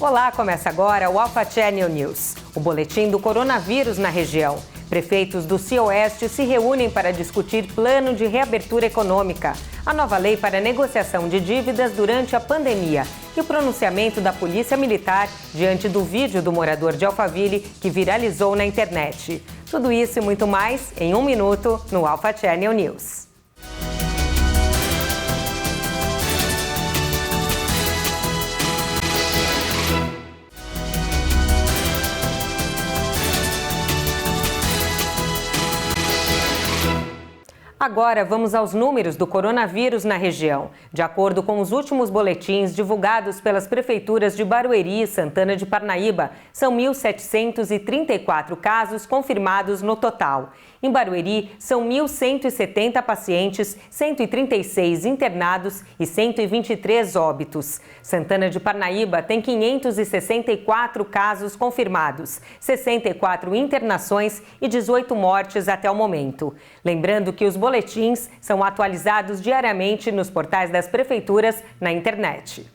Olá, começa agora o Alpha Channel News, o boletim do coronavírus na região. Prefeitos do Cioeste se reúnem para discutir plano de reabertura econômica, a nova lei para negociação de dívidas durante a pandemia e o pronunciamento da Polícia Militar diante do vídeo do morador de Alphaville que viralizou na internet. Tudo isso e muito mais em 1 minuto no Alpha Channel News. Agora vamos aos números do coronavírus na região. De acordo com os últimos boletins divulgados pelas prefeituras de Barueri e Santana de Parnaíba, são 1.734 casos confirmados no total. Em Barueri, são 1.170 pacientes, 136 internados e 123 óbitos. Santana de Parnaíba tem 564 casos confirmados, 64 internações e 18 mortes até o momento. Lembrando que os boletins são atualizados diariamente nos portais das prefeituras na internet.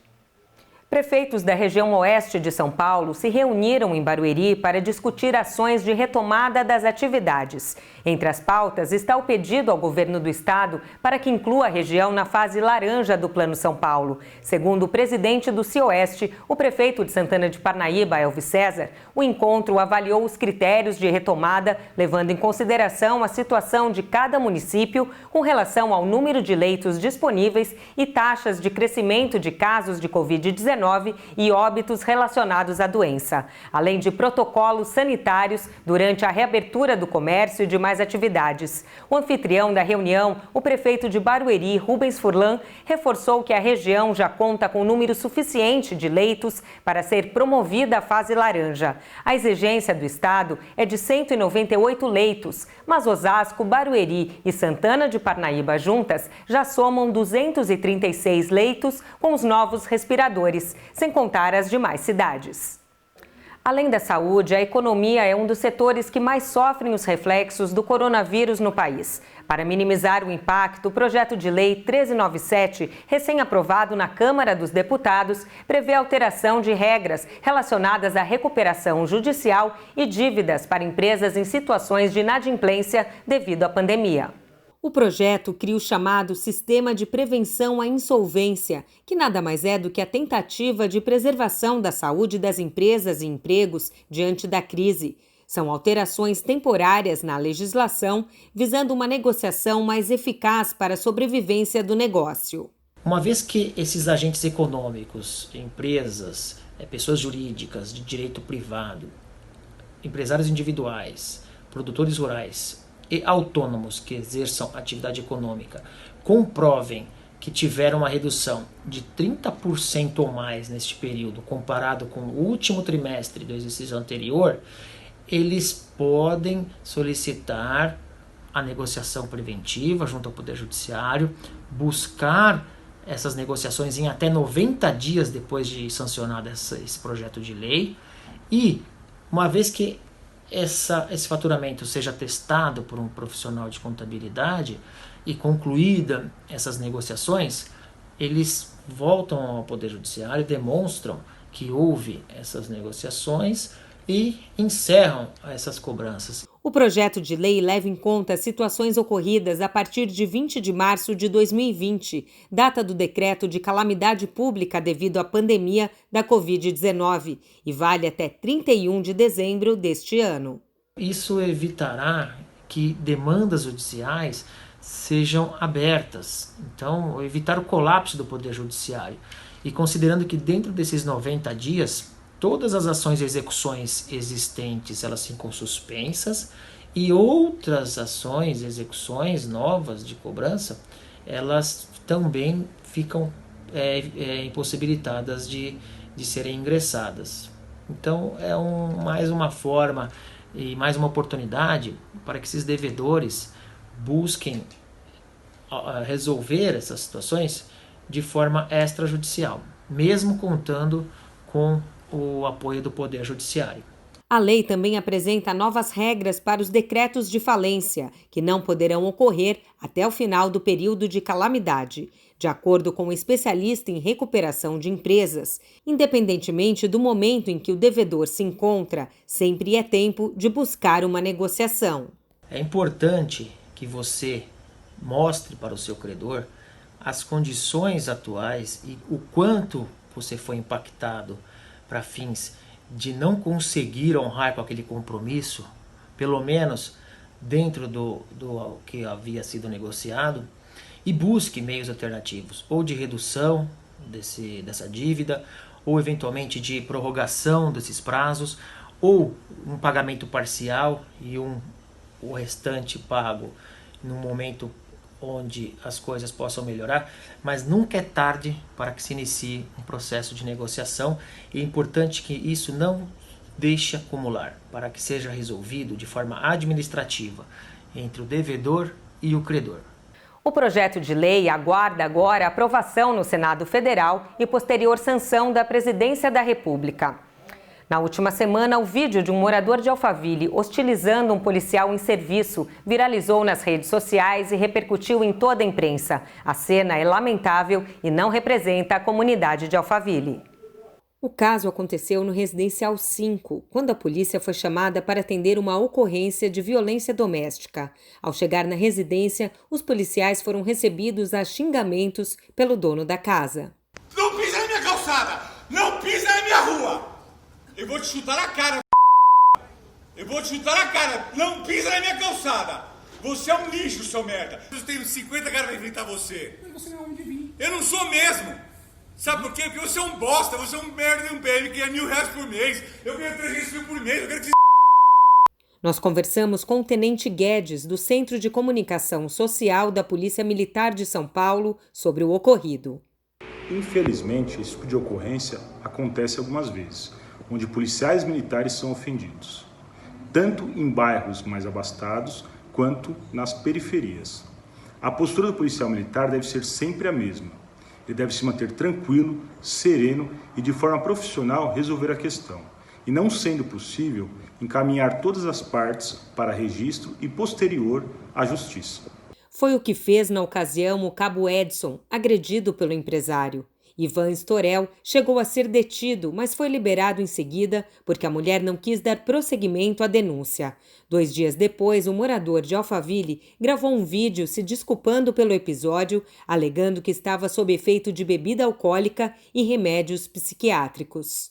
Prefeitos da região oeste de São Paulo se reuniram em Barueri para discutir ações de retomada das atividades. Entre as pautas está o pedido ao governo do estado para que inclua a região na fase laranja do Plano São Paulo. Segundo o presidente do Cioeste, o prefeito de Santana de Parnaíba, Elvis César, o encontro avaliou os critérios de retomada, levando em consideração a situação de cada município com relação ao número de leitos disponíveis e taxas de crescimento de casos de Covid-19 e óbitos relacionados à doença, além de protocolos sanitários durante a reabertura do comércio e de mais atividades. O anfitrião da reunião, o prefeito de Barueri, Rubens Furlan, reforçou que a região já conta com número suficiente de leitos para ser promovida a fase laranja. A exigência do estado é de 198 leitos, mas Osasco, Barueri e Santana de Parnaíba juntas já somam 236 leitos com os novos respiradores, sem contar as demais cidades. Além da saúde, a economia é um dos setores que mais sofrem os reflexos do coronavírus no país. Para minimizar o impacto, o projeto de lei 1397, recém-aprovado na Câmara dos Deputados, prevê alteração de regras relacionadas à recuperação judicial e dívidas para empresas em situações de inadimplência devido à pandemia. O projeto cria o chamado Sistema de Prevenção à Insolvência, que nada mais é do que a tentativa de preservação da saúde das empresas e empregos diante da crise. São alterações temporárias na legislação, visando uma negociação mais eficaz para a sobrevivência do negócio. Uma vez que esses agentes econômicos, empresas, pessoas jurídicas de direito privado, empresários individuais, produtores rurais e autônomos que exerçam atividade econômica comprovem que tiveram uma redução de 30% ou mais neste período comparado com o último trimestre do exercício anterior, eles podem solicitar a negociação preventiva junto ao Poder Judiciário, buscar essas negociações em até 90 dias depois de sancionado esse projeto de lei e, uma vez que esse faturamento seja testado por um profissional de contabilidade e concluída essas negociações, eles voltam ao Poder Judiciário, demonstram que houve essas negociações e encerram essas cobranças. O projeto de lei leva em conta situações ocorridas a partir de 20 de março de 2020, data do decreto de calamidade pública devido à pandemia da Covid-19, e vale até 31 de dezembro deste ano. Isso evitará que demandas judiciais sejam abertas, então evitar o colapso do Poder Judiciário. E considerando que dentro desses 90 dias, todas as ações e execuções existentes elas ficam suspensas e outras ações e execuções novas de cobrança elas também ficam impossibilitadas de serem ingressadas. Então é mais uma forma e mais uma oportunidade para que esses devedores busquem resolver essas situações de forma extrajudicial, mesmo contando com o apoio do Poder Judiciário. A lei também apresenta novas regras para os decretos de falência, que não poderão ocorrer até o final do período de calamidade, de acordo com um especialista em recuperação de empresas. Independentemente do momento em que o devedor se encontra, sempre é tempo de buscar uma negociação. É importante que você mostre para o seu credor as condições atuais e o quanto você foi impactado para fins de não conseguir honrar com aquele compromisso, pelo menos dentro do que havia sido negociado, e busque meios alternativos, ou de redução dessa dívida, ou eventualmente de prorrogação desses prazos, ou um pagamento parcial e o restante pago no momento onde as coisas possam melhorar, mas nunca é tarde para que se inicie um processo de negociação. E é importante que isso não deixe acumular, para que seja resolvido de forma administrativa entre o devedor e o credor. O projeto de lei aguarda agora aprovação no Senado Federal e posterior sanção da Presidência da República. Na última semana, o vídeo de um morador de Alphaville hostilizando um policial em serviço viralizou nas redes sociais e repercutiu em toda a imprensa. A cena é lamentável e não representa a comunidade de Alphaville. O caso aconteceu no Residencial 5, quando a polícia foi chamada para atender uma ocorrência de violência doméstica. Ao chegar na residência, os policiais foram recebidos a xingamentos pelo dono da casa. Não pisa na minha calçada! Não pisa na minha rua! Eu vou te chutar na cara, eu vou te chutar na cara, não pisa na minha calçada. Você é um lixo, seu merda. Eu tenho 50 caras pra enfrentar você. Mas você não é homem de vinho. Eu não sou mesmo. Sabe por quê? Porque você é um bosta, você é um merda de um PM que ganha R$1.000 por mês. Eu ganho 300 mil por mês, eu quero que Nós conversamos com o Tenente Guedes, do Centro de Comunicação Social da Polícia Militar de São Paulo, sobre o ocorrido. Infelizmente, esse tipo de ocorrência acontece algumas vezes, onde policiais militares são ofendidos, tanto em bairros mais abastados quanto nas periferias. A postura do policial militar deve ser sempre a mesma. Ele deve se manter tranquilo, sereno e de forma profissional resolver a questão, e não sendo possível, encaminhar todas as partes para registro e posterior à justiça. Foi o que fez na ocasião o cabo Edson, agredido pelo empresário. Ivan Storel chegou a ser detido, mas foi liberado em seguida porque a mulher não quis dar prosseguimento à denúncia. 2 dias depois, o morador de Alphaville gravou um vídeo se desculpando pelo episódio, alegando que estava sob efeito de bebida alcoólica e remédios psiquiátricos.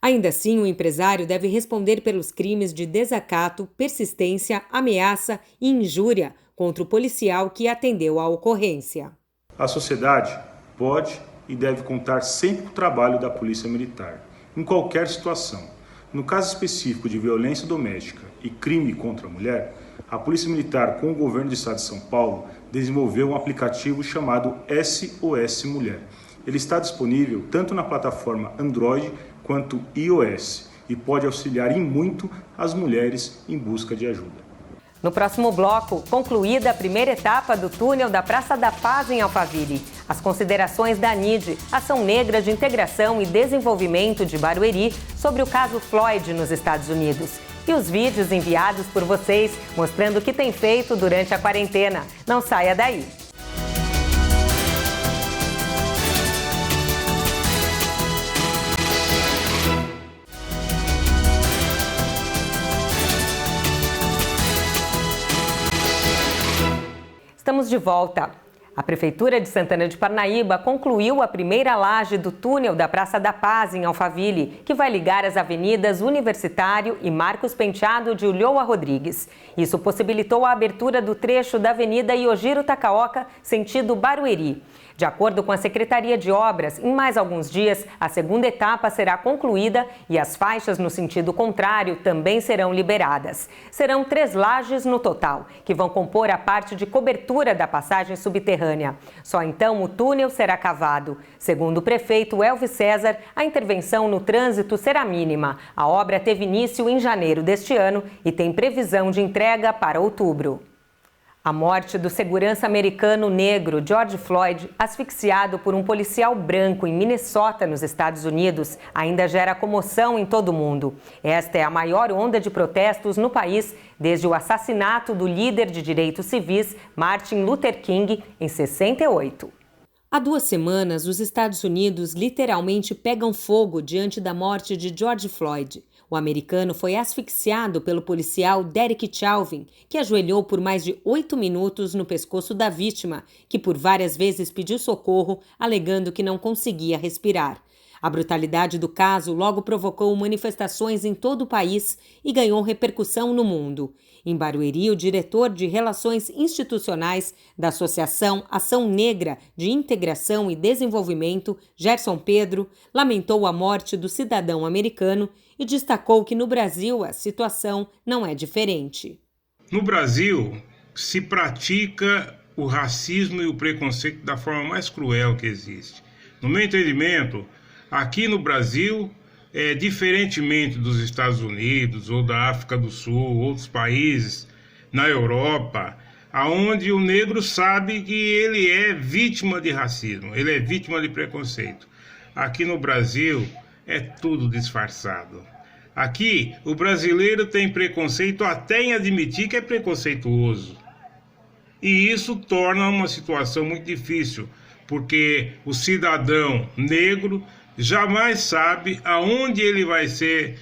Ainda assim, o empresário deve responder pelos crimes de desacato, persistência, ameaça e injúria contra o policial que atendeu à ocorrência. A sociedade pode e deve contar sempre com o trabalho da Polícia Militar, em qualquer situação. No caso específico de violência doméstica e crime contra a mulher, a Polícia Militar, com o Governo do Estado de São Paulo, desenvolveu um aplicativo chamado SOS Mulher. Ele está disponível tanto na plataforma Android quanto iOS e pode auxiliar em muito as mulheres em busca de ajuda. No próximo bloco, concluída a primeira etapa do túnel da Praça da Paz em Alphaville. As considerações da ANIDE, Ação Negra de Integração e Desenvolvimento de Barueri, sobre o caso Floyd nos Estados Unidos. E os vídeos enviados por vocês, mostrando o que tem feito durante a quarentena. Não saia daí! Estamos de volta. A Prefeitura de Santana de Parnaíba concluiu a primeira laje do túnel da Praça da Paz, em Alphaville, que vai ligar as avenidas Universitário e Marcos Penteado de Ulloa Rodrigues. Isso possibilitou a abertura do trecho da Avenida Yojiro Takaoka, sentido Barueri. De acordo com a Secretaria de Obras, em mais alguns dias, a segunda etapa será concluída e as faixas no sentido contrário também serão liberadas. Serão 3 lajes no total, que vão compor a parte de cobertura da passagem subterrânea. Só então o túnel será cavado. Segundo o prefeito Elvis César, a intervenção no trânsito será mínima. A obra teve início em janeiro deste ano e tem previsão de entrega para outubro. A morte do segurança americano negro George Floyd, asfixiado por um policial branco em Minnesota, nos Estados Unidos, ainda gera comoção em todo o mundo. Esta é a maior onda de protestos no país desde o assassinato do líder de direitos civis, Martin Luther King, em 68. Há 2 semanas, os Estados Unidos literalmente pegam fogo diante da morte de George Floyd. O americano foi asfixiado pelo policial Derek Chauvin, que ajoelhou por mais de 8 minutos no pescoço da vítima, que por várias vezes pediu socorro, alegando que não conseguia respirar. A brutalidade do caso logo provocou manifestações em todo o país e ganhou repercussão no mundo. Em Barueri, o diretor de Relações Institucionais da Associação Ação Negra de Integração e Desenvolvimento, Gerson Pedro, lamentou a morte do cidadão americano e destacou que no Brasil a situação não é diferente. No Brasil, se pratica o racismo e o preconceito da forma mais cruel que existe. No meu entendimento, aqui no Brasil, diferentemente dos Estados Unidos ou da África do Sul, outros países, na Europa, onde o negro sabe que ele é vítima de racismo, ele é vítima de preconceito. Aqui no Brasil é tudo disfarçado. Aqui o brasileiro tem preconceito até em admitir que é preconceituoso. E isso torna uma situação muito difícil, porque o cidadão negro jamais sabe aonde ele vai ser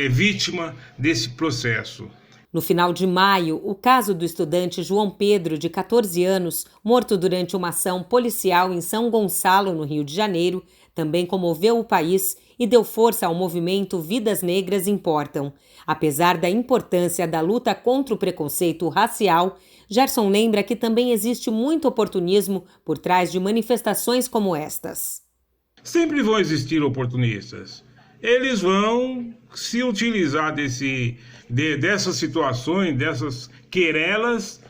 vítima desse processo. No final de maio, o caso do estudante João Pedro, de 14 anos, morto durante uma ação policial em São Gonçalo, no Rio de Janeiro, também comoveu o país e deu força ao movimento Vidas Negras Importam. Apesar da importância da luta contra o preconceito racial, Gerson lembra que também existe muito oportunismo por trás de manifestações como estas. Sempre vão existir oportunistas. Eles vão se utilizar dessas situações, dessas querelas,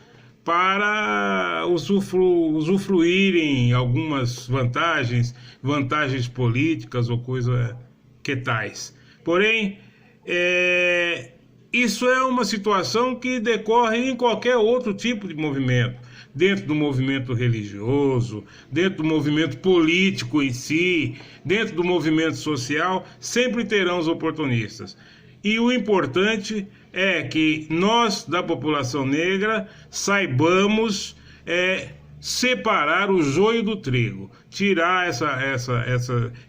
para usufruírem algumas vantagens políticas ou coisa que tais. Porém, isso é uma situação que decorre em qualquer outro tipo de movimento. Dentro do movimento religioso, dentro do movimento político em si, dentro do movimento social, sempre terão os oportunistas. E o importante é que nós, da população negra, saibamos separar o joio do trigo, tirar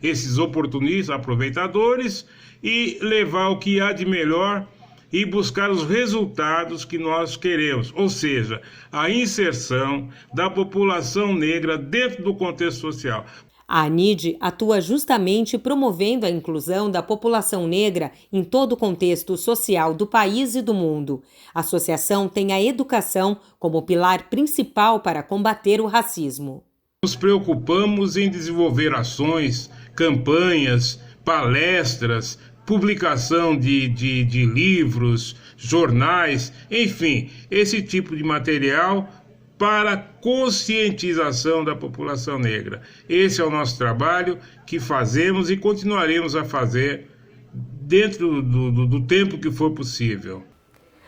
esses oportunistas, aproveitadores, e levar o que há de melhor e buscar os resultados que nós queremos, ou seja, a inserção da população negra dentro do contexto social. A ANID atua justamente promovendo a inclusão da população negra em todo o contexto social do país e do mundo. A associação tem a educação como pilar principal para combater o racismo. Nos preocupamos em desenvolver ações, campanhas, palestras, publicação de livros, jornais, enfim, esse tipo de material para conscientização da população negra. Esse é o nosso trabalho que fazemos e continuaremos a fazer dentro do tempo que for possível.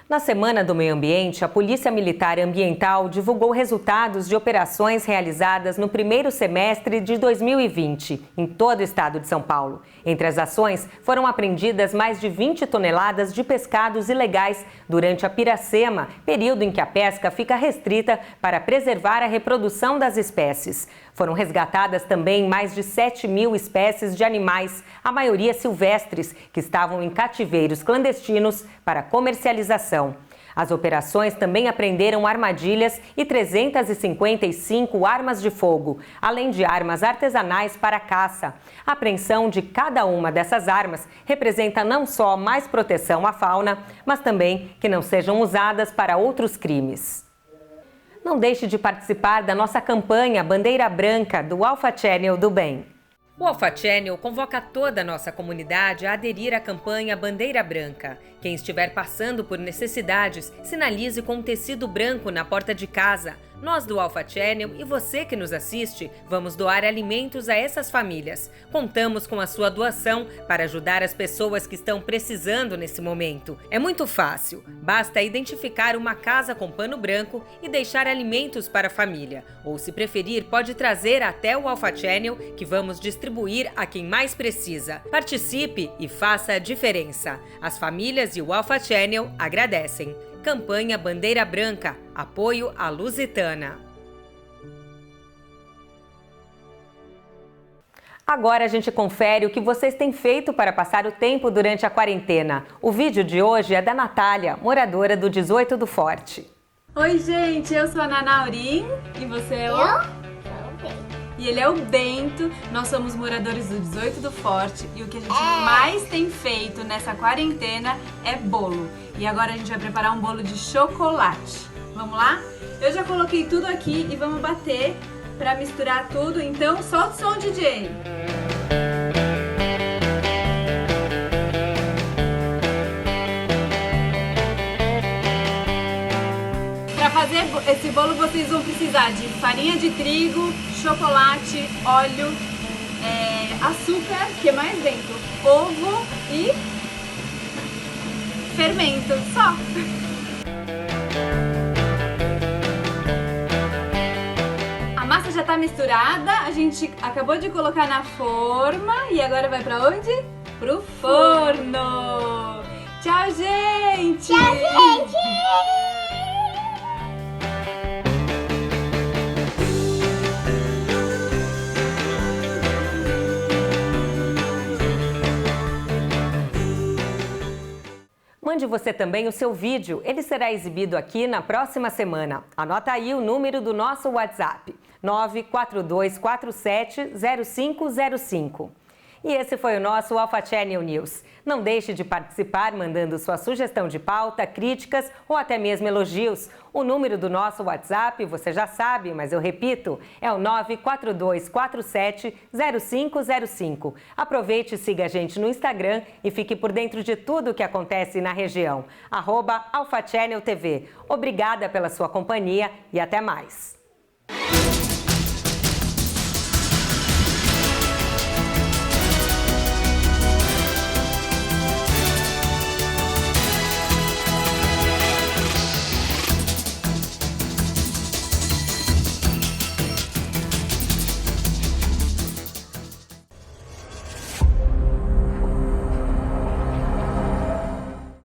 Na Semana do Meio Ambiente, a Polícia Militar Ambiental divulgou resultados de operações realizadas no primeiro semestre de 2020, em todo o estado de São Paulo. Entre as ações, foram apreendidas mais de 20 toneladas de pescados ilegais durante a Piracema, período em que a pesca fica restrita para preservar a reprodução das espécies. Foram resgatadas também mais de 7.000 espécies de animais, a maioria silvestres, que estavam em cativeiros clandestinos para comercialização. As operações também apreenderam armadilhas e 355 armas de fogo, além de armas artesanais para caça. A apreensão de cada uma dessas armas representa não só mais proteção à fauna, mas também que não sejam usadas para outros crimes. Não deixe de participar da nossa campanha Bandeira Branca do Alpha Channel do Bem. O Alpha Channel convoca toda a nossa comunidade a aderir à campanha Bandeira Branca. Quem estiver passando por necessidades, sinalize com um tecido branco na porta de casa. Nós do Alpha Channel e você que nos assiste, vamos doar alimentos a essas famílias. Contamos com a sua doação para ajudar as pessoas que estão precisando nesse momento. É muito fácil, basta identificar uma casa com pano branco e deixar alimentos para a família. Ou, se preferir, pode trazer até o Alpha Channel, que vamos distribuir a quem mais precisa. Participe e faça a diferença. As famílias e o Alpha Channel agradecem. Campanha Bandeira Branca, apoio à Lusitana. Agora a gente confere o que vocês têm feito para passar o tempo durante a quarentena. O vídeo de hoje é da Natália, moradora do 18 do Forte. Oi, gente, eu sou a Nana Aurim e você é o... E ele é o Bento. Nós somos moradores do 18 do Forte e o que a gente mais tem feito nessa quarentena é bolo. E agora a gente vai preparar um bolo de chocolate. Vamos lá? Eu já coloquei tudo aqui e vamos bater para misturar tudo. Então, solta o som, DJ! Para fazer esse bolo vocês vão precisar de farinha de trigo, chocolate, óleo, açúcar, que é mais dentro, ovo e fermento, só! A massa já tá misturada, a gente acabou de colocar na forma e agora vai pra onde? Pro forno! Tchau, gente! Tchau, gente! Mande você também o seu vídeo, ele será exibido aqui na próxima semana. Anota aí o número do nosso WhatsApp, 942470505. E esse foi o nosso Alpha Channel News. Não deixe de participar mandando sua sugestão de pauta, críticas ou até mesmo elogios. O número do nosso WhatsApp, você já sabe, mas eu repito, é o 942470505. Aproveite e siga a gente no Instagram e fique por dentro de tudo o que acontece na região. @AlphaChannelTV. Obrigada pela sua companhia e até mais.